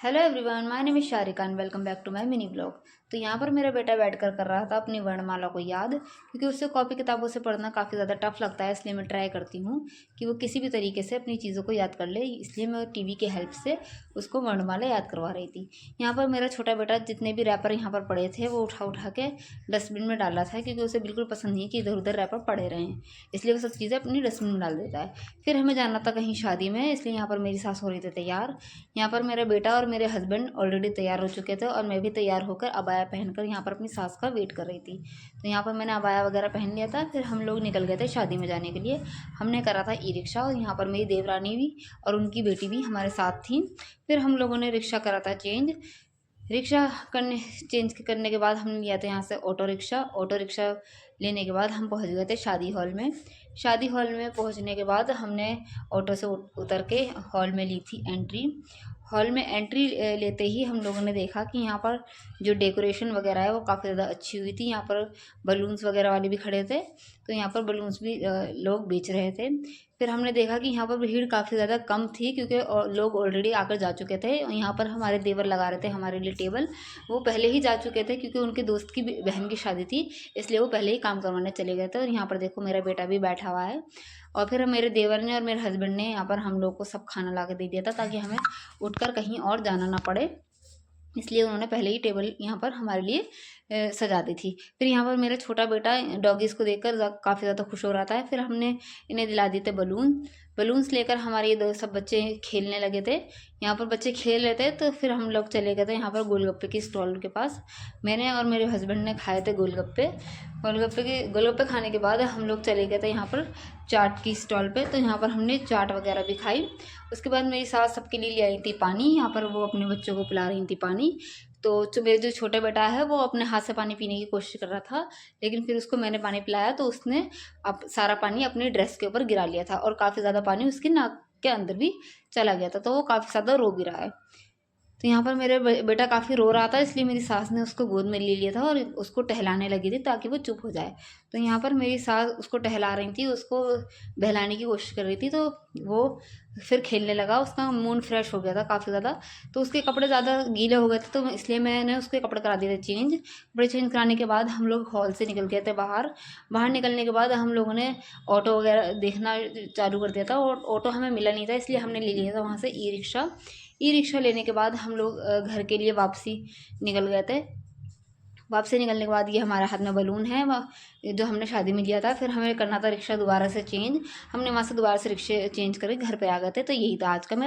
Hello everyone, my name is Sharika and welcome back to my mini blog. तो यहाँ पर मेरा बेटा बैठकर कर रहा था अपनी वर्णमाला को याद, क्योंकि उससे कॉपी किताबों से पढ़ना काफ़ी ज़्यादा टफ लगता है। इसलिए मैं ट्राई करती हूँ कि वो किसी भी तरीके से अपनी चीज़ों को याद कर ले। इसलिए मैं टीवी के हेल्प से उसको वर्णमाला याद करवा रही थी। यहाँ पर मेरा छोटा बेटा जितने भी रैपर यहाँ पर पड़े थे वो उठा उठा के डस्टबिन में डाला था, क्योंकि उसे बिल्कुल पसंद नहीं है कि इधर उधर रैपर पड़े रहें। इसलिए वो सब चीज़ें अपनी डस्टबिन में डाल देता है। फिर हमें जाना था कहीं शादी में, इसलिए यहाँ पर मेरी सास हो रही थी तैयार। यहाँ पर मेरा बेटा और मेरे हस्बैंड ऑलरेडी तैयार हो चुके थे और मैं भी तैयार होकर अबाया पहनकर यहाँ पर अपनी सास का वेट कर रही थी। तो यहाँ पर मैंने अबाया वगैरह पहन लिया था। फिर हम लोग निकल गए थे शादी में जाने के लिए। हमने करा था ई रिक्शा और यहाँ पर मेरी देवरानी भी और उनकी बेटी भी हमारे साथ थी। फिर हम लोगों ने रिक्शा करा था चेंज। रिक्शा करने के बाद हमने लिया था यहाँ से ऑटो रिक्शा। ऑटो रिक्शा लेने के बाद हम पहुँच गए थे शादी हॉल में। शादी हॉल में पहुँचने के बाद हमने ऑटो से उतर के हॉल में ली थी एंट्री। हॉल में एंट्री लेते ही हम लोगों ने देखा कि यहाँ पर जो डेकोरेशन वगैरह है वो काफ़ी ज़्यादा अच्छी हुई थी। यहाँ पर बलून्स वगैरह वाले भी खड़े थे, तो यहाँ पर बलून्स भी लोग बेच रहे थे। फिर हमने देखा कि यहाँ पर भीड़ काफ़ी ज़्यादा कम थी, क्योंकि लोग ऑलरेडी आकर जा चुके थे। यहाँ पर हमारे देवर लगा रहे थे हमारे लिए टेबल। वो पहले ही जा चुके थे, क्योंकि उनके दोस्त की बहन की शादी थी, इसलिए वो पहले ही काम करवाने चले गए थे। और यहाँ पर देखो मेरा बेटा भी बैठा हुआ है। और फिर मेरे देवर ने और मेरे हस्बैंड ने यहाँ पर हम लोग को सब खाना ला के दे दिया था, ताकि हमें उठकर कहीं और जाना ना पड़े। इसलिए उन्होंने पहले ही टेबल यहाँ पर हमारे लिए सजा दी थी। फिर यहाँ पर मेरा छोटा बेटा डॉगीज़ को देखकर काफ़ी ज़्यादा खुश हो रहा था। फिर हमने इन्हें दिला दिए थे बलून्स लेकर हमारे ये दो सब बच्चे खेलने लगे थे। यहाँ पर बच्चे खेल रहे थे, तो फिर हम लोग चले गए थे यहाँ पर गोलगप्पे की स्टॉल के पास। मैंने और मेरे हस्बैंड ने खाए थे गोलगप्पे खाने के बाद हम लोग चले गए थे यहाँ पर चाट की स्टॉल पे। तो यहाँ पर हमने चाट वगैरह भी खाई। उसके बाद मेरी सास सबके लिए ले आई थी पानी। यहाँ पर वो अपने बच्चों को पिला रही थी पानी। तो जो मेरे जो छोटा बेटा है वो अपने हाथ से पानी पीने की कोशिश कर रहा था, लेकिन फिर उसको मैंने पानी पिलाया तो उसने सारा पानी अपनी ड्रेस के ऊपर गिरा लिया था और काफ़ी ज़्यादा पानी उसकी नाक के अंदर भी चला गया था, तो वो काफ़ी ज़्यादा रो भी रहा है। तो यहाँ पर मेरे बेटा काफ़ी रो रहा था, इसलिए मेरी सास ने उसको गोद में ले लिया था और उसको टहलाने लगी थी ताकि वो चुप हो जाए। तो यहाँ पर मेरी सास उसको टहला रही थी, उसको बहलाने की कोशिश कर रही थी, तो वो फिर खेलने लगा। उसका मूड फ्रेश हो गया था काफ़ी ज़्यादा, तो उसके कपड़े ज़्यादा गीले हो गए थे, तो इसलिए मैंने उसके कपड़े करा दिए थे चेंज। कपड़े चेंज कराने के बाद हम लोग हॉल से निकल गए थे बाहर। बाहर निकलने के बाद हम लोगों ने ऑटो वगैरह देखना चालू कर दिया था और ऑटो हमें मिला नहीं था, इसलिए हमने ले लिया था वहाँ से ई रिक्शा लेने के बाद हम लोग घर के लिए वापसी निकल गए थे। वापसी निकलने के बाद ये हमारे हाथ में बलून है जो हमने शादी में लिया था। फिर हमें करना था रिक्शा दोबारा से चेंज। हमने वहाँ से दोबारा से रिक्शे चेंज करके घर पे आ गए थे। तो यही था आज का